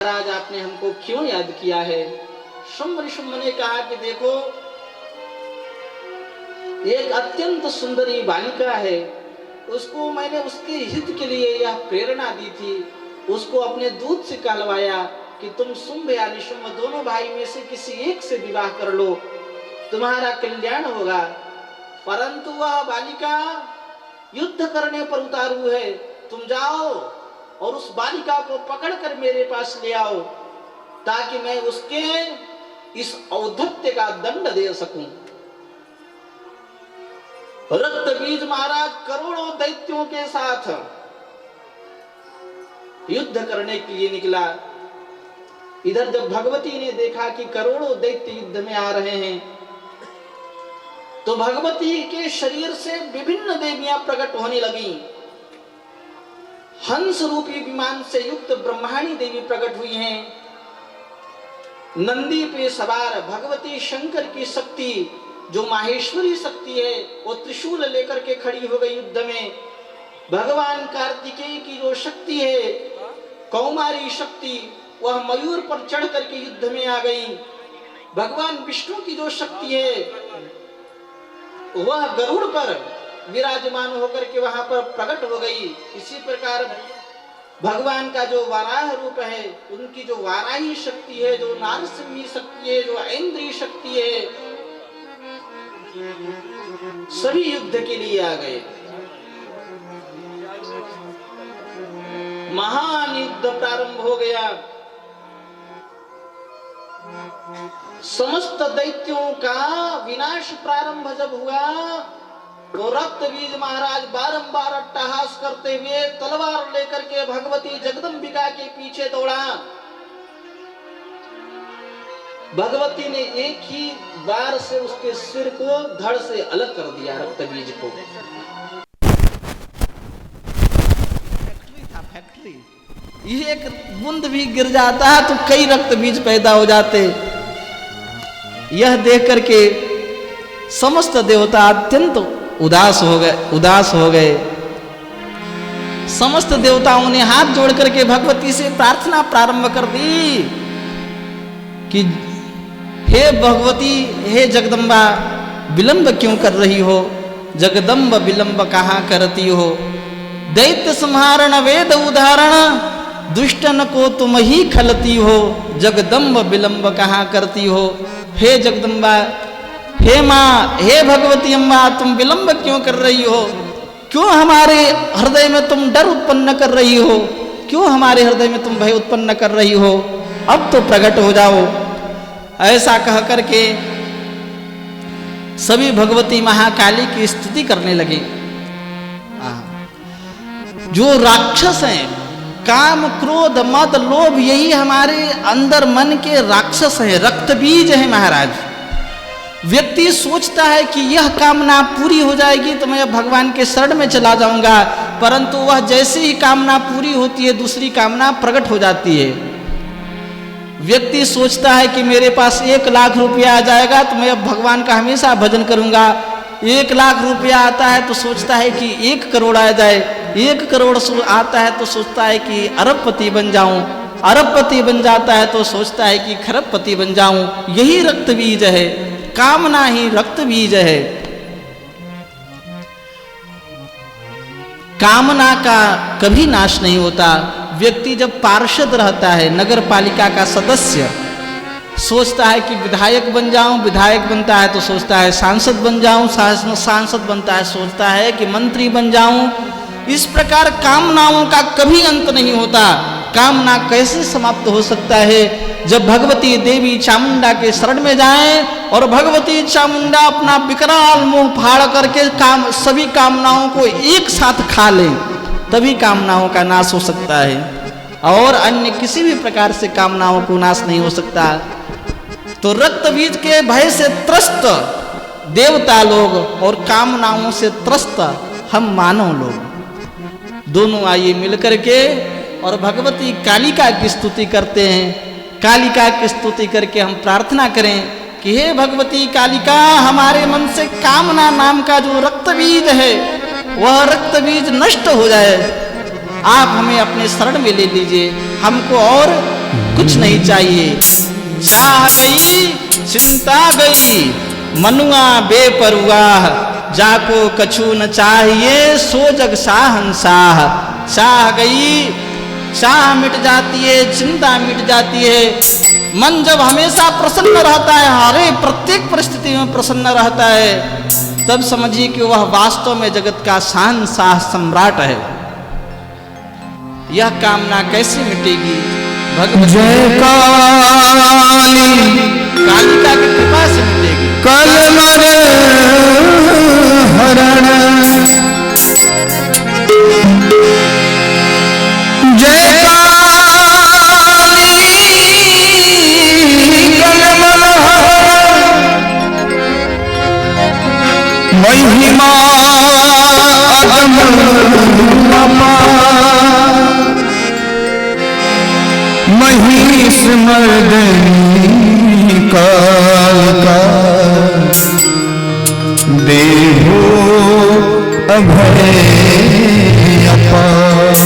महाराज आपने हमको क्यों याद किया है? शुंभ ऋषभ ने कहा कि देखो, एक अत्यंत सुंदरी बालिका है, उसको मैंने उसके हित के लिए यह प्रेरणा दी थी, उसको अपने दूध से कहलवाया कि तुम शुंभ या निशुंभ दोनों भाई में से किसी एक से विवाह कर लो, तुम्हारा कल्याण होगा। परंतु वह बालिका युद्ध करने पर उतारू है, तुम जाओ और उस बालिका को पकड़कर मेरे पास ले आओ, ताकि मैं उसके इस औद्धत्य का दंड दे सकूं। रक्तबीज महाराज करोड़ों दैत्यों के साथ युद्ध करने के लिए निकला। इधर जब भगवती ने देखा कि करोड़ों दैत्य युद्ध में आ रहे हैं, तो भगवती के शरीर से विभिन्न देवियां प्रकट होने लगी। हंस रूपी विमान से युक्त ब्रह्माणी देवी प्रकट हुई हैं। नंदी पे सवार भगवती शंकर की शक्ति, जो माहेश्वरी शक्ति है, वो त्रिशूल लेकर के खड़ी हो गई युद्ध में। भगवान कार्तिकेय की जो शक्ति है, कौमारी शक्ति, वह मयूर पर चढ़ करके युद्ध में आ गई। भगवान विष्णु की जो शक्ति है, वह गरुड़ पर विराजमान होकर के वहां पर प्रकट हो गई। इसी प्रकार भगवान का जो वाराह रूप है, उनकी जो वाराही शक्ति है, जो नारसिंही शक्ति है, जो ऐन्द्रीय शक्ति है, सभी युद्ध के लिए आ गए। महान युद्ध प्रारंभ हो गया। समस्त दैत्यों का विनाश प्रारंभ जब हुआ, तो रक्तबीज महाराज बारंबार अट्टहास करते हुए तलवार लेकर के भगवती जगदंबिका के पीछे दौड़ा। भगवती ने एक ही बार से उसके सिर को धड़ से अलग कर दिया। रक्तबीज को फैक्ट्री, ये एक बूंद भी गिर जाता है तो कई रक्तबीज पैदा हो जाते। यह देख करके समस्त देवता अत्यंत उदास हो गए। समस्त देवताओं ने हाथ जोड़ करके भगवती से प्रार्थना प्रारंभ कर दी कि हे भगवती, हे जगदम्बा, विलंब क्यों कर रही हो? जगदम्ब विलंब कहाँ करती हो? दैत्य संहारण वेद उदाहरण, दुष्टन को तुम ही खलती हो। जगदम्ब विलंब कहाँ करती हो? हे जगदम्बा, हे माँ, हे भगवती अम्मा, तुम विलंब क्यों कर रही हो? क्यों हमारे हृदय में तुम डर उत्पन्न कर रही हो? क्यों हमारे हृदय में तुम भय उत्पन्न कर रही हो? अब तो प्रकट हो जाओ। ऐसा कह करके सभी भगवती महाकाली की स्तुति करने लगे। जो राक्षस हैं, काम क्रोध मद लोभ, यही हमारे अंदर मन के राक्षस हैं, रक्तबीज हैं महाराज। व्यक्ति सोचता है कि यह कामना पूरी हो जाएगी तो मैं भगवान के शरण में चला जाऊंगा, परंतु वह जैसे ही कामना पूरी होती है, दूसरी कामना प्रकट हो जाती है। व्यक्ति सोचता है कि मेरे पास 1 लाख रुपया आ जाएगा तो मैं अब भगवान का हमेशा भजन करूंगा। 1 लाख रुपया आता है तो सोचता है कि 1 करोड़ आ जाए। 1 करोड़ आता है तो सोचता है कि अरबपति बन जाऊं। अरबपति बन जाता है तो सोचता है कि खरबपति बन जाऊं। यही रक्तबीज है, कामना ही रक्तबीज है। कामना का कभी नाश नहीं होता। व्यक्ति जब पार्षद रहता है, नगर पालिका का सदस्य, सोचता है कि विधायक बन जाऊं, विधायक बनता है तो सोचता है सांसद बन जाऊं, सांसद बनता है सोचता है कि मंत्री बन जाऊं। इस प्रकार कामनाओं का कभी अंत नहीं होता। कामना कैसे समाप्त हो सकता है? जब भगवती देवी चामुंडा के शरण में जाएं और भगवती चामुंडा अपना विकराल मुंह फाड़ करके सभी कामनाओं को एक साथ खा लें, तभी कामनाओं का नाश हो सकता है, और अन्य किसी भी प्रकार से कामनाओं को नाश नहीं हो सकता। तो रक्तबीज के भय से त्रस्त देवता लोग और कामनाओं से त्रस्त हम मानव लोग, दोनों आइए मिलकर के और भगवती कालिका की स्तुति करते हैं। कालिका की स्तुति करके हम प्रार्थना करें कि हे भगवती कालिका, हमारे मन से कामना नाम का जो रक्तबीज है, वह रक्तबीज नष्ट हो जाए। आप हमें अपने शरण में ले लीजिए, हमको और कुछ नहीं चाहिए। चाह गई चिंता गई मनुआ बेपरवाह, जाको कछु न चाहिए सो जग साहंसाह। चाह गई, चाह मिट जाती है, चिंता मिट जाती है। मन जब हमेशा प्रसन्न रहता है, हर प्रत्येक परिस्थिति में प्रसन्न रहता है, तब समझिए कि वह वास्तव में जगत का शहंशाह सम्राट है। यह कामना कैसे मिटेगी? भगवती जय काली, कालिका की कृपा से मिटेगी। कलमर हरण, जय काली कलमर हरण, महिमा अगम अपार, महिष मर्दनी कालिका, देहो अभय अपार।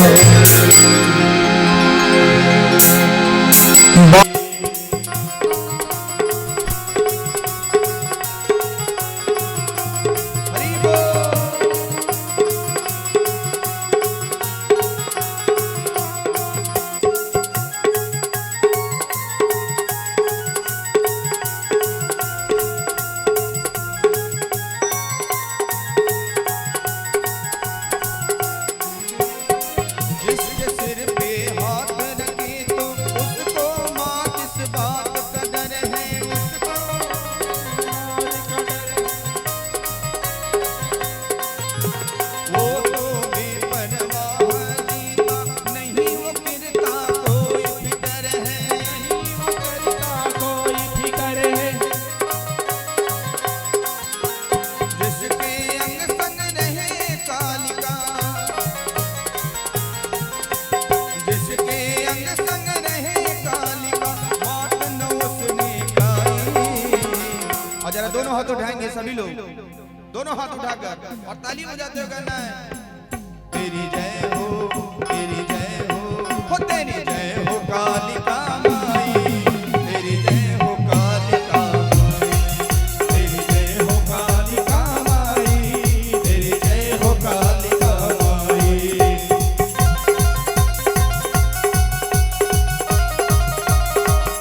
दोनों हाथ उठाएंगे सभी लोग, दोनों हाथ उठाकर और ताली बजाते हुए कहना है, तेरी जय हो, तेरी जय हो, तेरी जय हो कालिका माई, तेरी जय हो कालिका माई, तेरी जय हो कालिका माई, तेरी जय हो कालिका माई।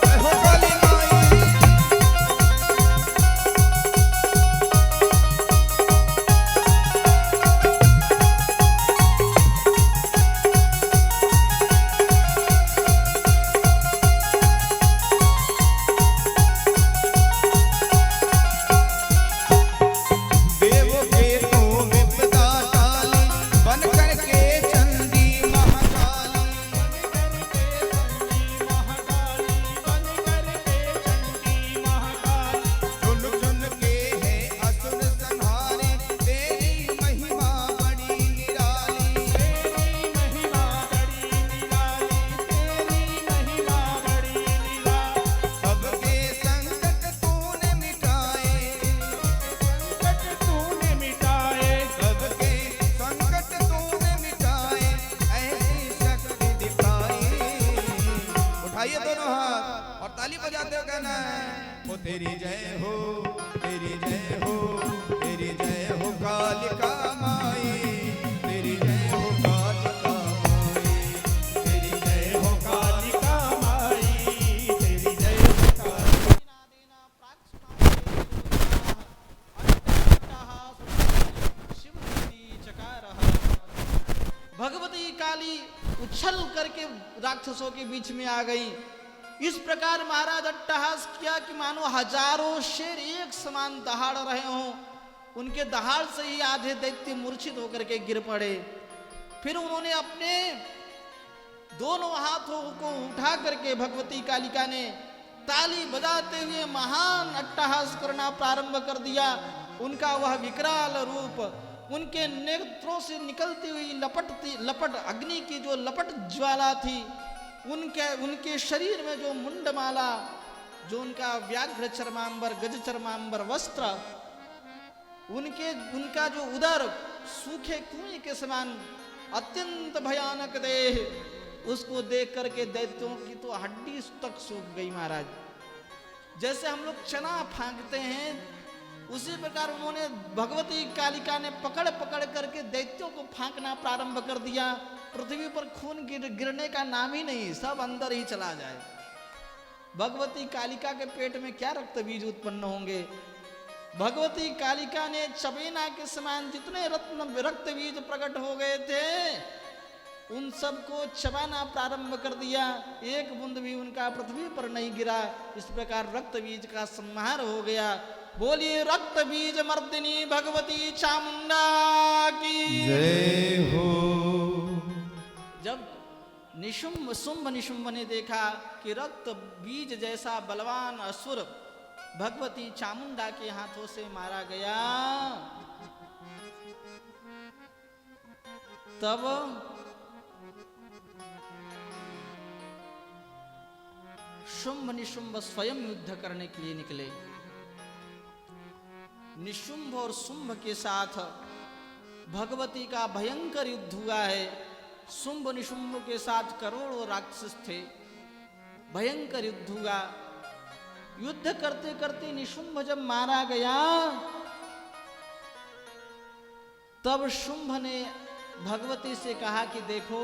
जय हो काली माई। दोनों हाथ और ताली बजाते हुए कहना है, ओ तेरी जय हो, तेरी जय हो, तेरी जय हो कालिका माई, तेरी जय हो कालिका माई, तेरी जय हो कालिका माई, तेरी जय हो भगवती काली उछल करके राक्षसों के बीच में आ गई। इस प्रकार महाराज अट्टहास किया कि मानो हजारों शेर एक समान दहाड़ रहे हों। उनके दहाड़ से ही आधे दैत्य मूर्छित होकर के गिर पड़े। फिर उन्होंने अपने दोनों हाथों को उठा करके भगवती कालिका ने ताली बजाते हुए महान अट्टहास करना प्रारंभ कर दिया। उनका वह विकराल रूप, उनके नेत्रों से निकलती हुई लपट अग्नि की जो लपट ज्वाला थी, उनके शरीर में जो मुंडमाला, जो उनका व्याघ्र चर्मांबर गज चर्मांबर वस्त्र, उनका जो उदर सूखे कुएं के समान अत्यंत भयानक देह, उसको देख करके दैत्यों की तो हड्डी तक सूख गई महाराज। जैसे हम लोग चना फांकते हैं उसी प्रकार उन्होंने भगवती कालिका ने पकड़ पकड़ करके दैत्यों को फांकना प्रारंभ कर दिया। पृथ्वी पर खून गिरने का नाम ही नहीं, सब अंदर ही चला जाए। भगवती कालिका के पेट में क्या रक्त बीज उत्पन्न होंगे। भगवती कालिका ने चबेना के समान जितने रक्त बीज प्रकट हो गए थे उन सबको चबाना प्रारंभ कर दिया। एक बूंद भी उनका पृथ्वी पर नहीं गिरा। इस प्रकार रक्त बीज का संहार हो गया। बोलिए रक्त बीज मर्दिनी भगवती चामुंडा की जय हो। जब शुंभ निशुंभ ने देखा कि रक्त बीज जैसा बलवान असुर भगवती चामुंडा के हाथों से मारा गया, तब शुंभ निशुंभ स्वयं युद्ध करने के लिए निकले। निशुंभ और शुंभ के साथ भगवती का भयंकर युद्ध हुआ है। शुंभ निशुंभ के साथ करोड़ों राक्षस थे। भयंकर युद्ध हुआ। युद्ध करते करते निशुंभ जब मारा गया तब शुंभ ने भगवती से कहा कि देखो